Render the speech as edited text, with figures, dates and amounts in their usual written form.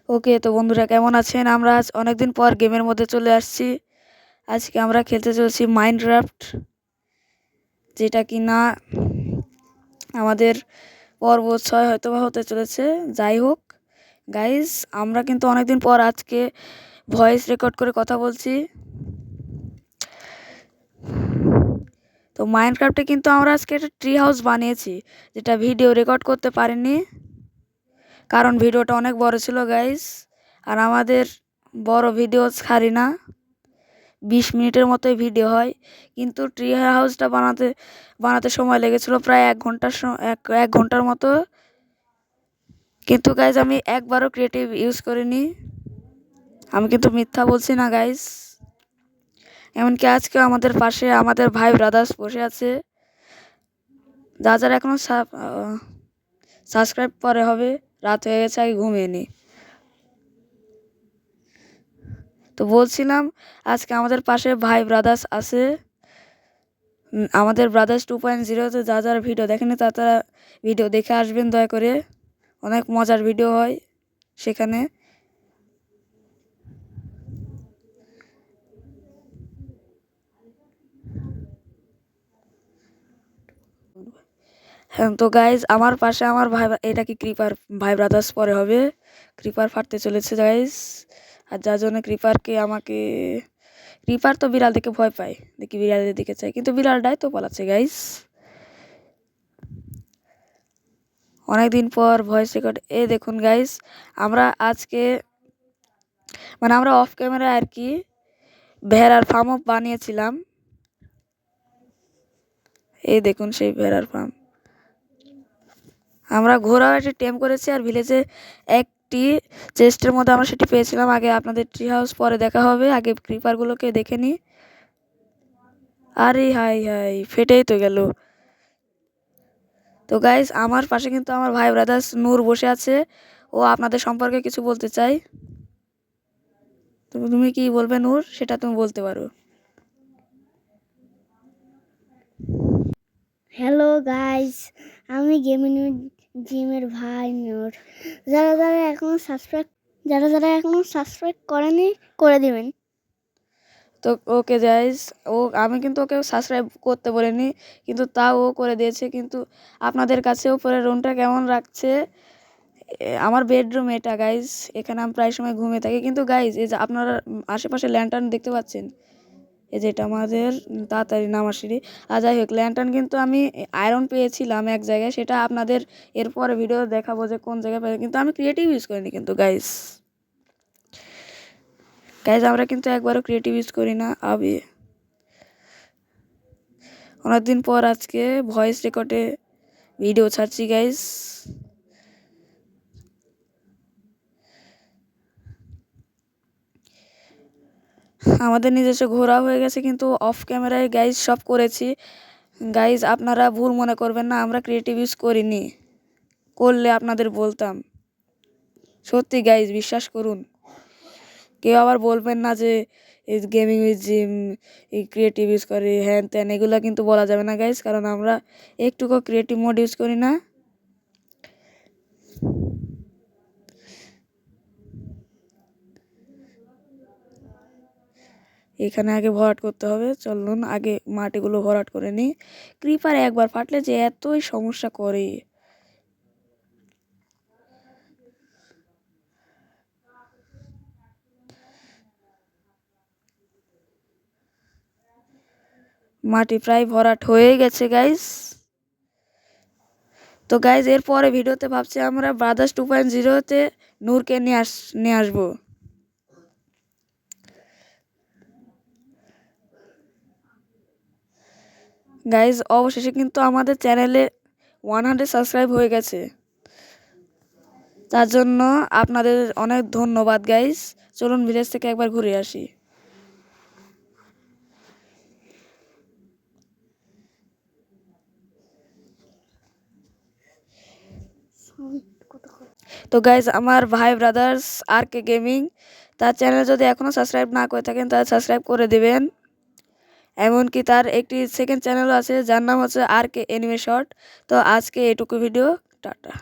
ওকে, তো বন্ধুরা কেমন আছেন? আমরা আজ অনেকদিন পর গেমের মধ্যে চলে আসছি। আজকে আমরা খেলতে চলেছি মাইনক্রাফট, যেটা কি না আমাদের পর্ব 6 হয়তো বা হতে চলেছে। যাই হোক গাইস, আমরা কিন্তু অনেকদিন পর আজকে ভয়েস রেকর্ড করে কথা বলছি। তো মাইনক্রাফটে কিন্তু আমরা আজকে একটা ট্রি হাউস বানিয়েছি, যেটা ভিডিও রেকর্ড করতে পারিনি কারণ ভিডিওটা অনেক বড় ছিল গাইস। আর আমাদের বড় ভিডিও ছাড়ি না, 20 মিনিটের মতোই ভিডিও হয়, কিন্তু ট্রি হাউসটা বানাতে সময় লেগেছিল প্রায় 1 ঘন্টার মতো। কিন্তু গাইজ আমি একবারও ক্রিয়েটিভ ইউজ করিনি, আমি কিন্তু মিথ্যা বলছি না গাইজ। এমনকি আজকে আমাদের পাশে আমাদের ভাই ব্রাদার্স বসে আছে, যারা এখনো সাবস্ক্রাইব পরে হবে। রাত হয়ে গেছে, আগে ঘুমিয়ে নি। তো বলছিলাম আজকে আমাদের পাশে ভাই ব্রাদার্স আছে, আমাদের ব্রাদার্স 2.0-তে যারা ভিডিও দেখেনি তারা ভিডিও দেখে আসবেন দয়া করে, অনেক মজার ভিডিও হয় সেখানে। হ্যাঁ, তো গাইজ আমার পাশে আমার ভাই, এটা কি ক্রিপার ভাই ব্রাদার্স পরে হবে। ক্রিপার ফাটতে চলেছে গাইজ, আর যার জন্য ক্রিপার তো বিড়াল দেখে ভয় পায়, দেখি বিড়ালের দিকে চাই, কিন্তু বিড়ালটাই তো পালাচ্ছে গাইজ। অনেকদিন পর ভয়েস রেকর্ড। দেখুন গাইজ, আমরা আজকে আমরা অফ ক্যামেরা আর কি ভেড়ার ফার্ম বানিয়েছিলাম। দেখুন সেই ভেড়ার ফার্ম। আমরা ঘোড়াও একটি টেম করেছি, আর ভিলেজে একটি চেস্টের মধ্যে আমরা সেটি পেয়েছিলাম। আগে আপনাদের ট্রি হাউস পরে দেখা হবে, আগে ক্রিপারগুলোকে দেখে নিই। আরে হাই হাই, ফেটেই তো গেল। তো গাইজ আমার পাশে কিন্তু আমার ভাই ব্রাদার্স নূর বসে আছে, ও আপনাদের সম্পর্কে কিছু বলতে চাই। তুমি কি বলবে নূর, সেটা তুমি বলতে পারো। হ্যালো গাইস, আমি জিমের ভাই নূর। যারা এখনো সাবস্ক্রাইব করেনি, করে দিবেন। তো ওকে গাইস, আমি কিন্তু ওকে সাবস্ক্রাইব করতে বলিনি, কিন্তু তাও ও করে দিয়েছে। কিন্তু আপনাদের কাছে উপরের রুমটা কেমন লাগছে? আমার বেডরুম এটা গাইস, এখানে আমি প্রায় সময় ঘুমিয়ে থাকি। কিন্তু গাইস, এই যে আপনারা আশেপাশে ল্যান্টার্ন দেখতে পাচ্ছেন, এই যে এটা আমাদের তাড়াতাড়ি নামার সিঁড়ি। আর যাই হোক, ল্যান্টার্ন কিন্তু আমি আয়রন পেয়েছিলাম এক জায়গায়, সেটা আপনাদের এরপরে ভিডিও দেখাবো যে কোন জায়গায় পাই। কিন্তু আমি ক্রিয়েটিভ ইউজ করিনি কিন্তু গাইস। আমরা কিন্তু একবারও ক্রিয়েটিভ ইউজ করি না। অনেকদিন পর আজকে ভয়েস রেকর্ডে ভিডিও ছাড়ছি গাইস। আমাদের নিজস্ব ঘোরা হয়ে গেছে, কিন্তু অফ ক্যামেরায় গাইজ সব করেছি। গাইজ আপনারা ভুল মনে করবেন না, আমরা ক্রিয়েটিভ ইউজ করিনি, করলে আপনাদের বলতাম। সত্যি গাইজ, বিশ্বাস করুন। কেউ আবার বলবেন না যে gaming with gym creative use করে হ্যান ত্যান, এগুলো কিন্তু বলা যাবে না গাইজ, কারণ আমরা একটুকু ক্রিয়েটিভ মোড ইউজ করি না। এখানে আগে ভরাট করতে হবে, চলুন আগে মাটিগুলো ভরাট করে নিই। ক্রিপার একবার ফাটলে যে এতই সমস্যা করে। মাটি প্রায় ভরাট হয়ে গেছে গাইস। তো গাইজ এরপরে ভিডিওতে ভাবছি আমরা ব্রাদার্স 2.0-তে নূরকে নিয়ে আসবো। গাইজ অবশেষে কিন্তু আমাদের চ্যানেলে 100 সাবস্ক্রাইব হয়ে গেছে, তার জন্য আপনাদের অনেক ধন্যবাদ গাইজ। চলুন ভিলেজ থেকে একবার ঘুরে আসি। তো গাইজ আমার ভাই ব্রাদার্স RK গেমিং, তার চ্যানেল যদি এখনও সাবস্ক্রাইব না করে থাকেন তাহলে সাবস্ক্রাইব করে দেবেন। এমনকি তার একটি সেকেন্ড চ্যানেলও আছে, যার নাম হচ্ছে RK অ্যানিমে শর্ট। তো আজকে এটুকু ভিডিও, টাটা।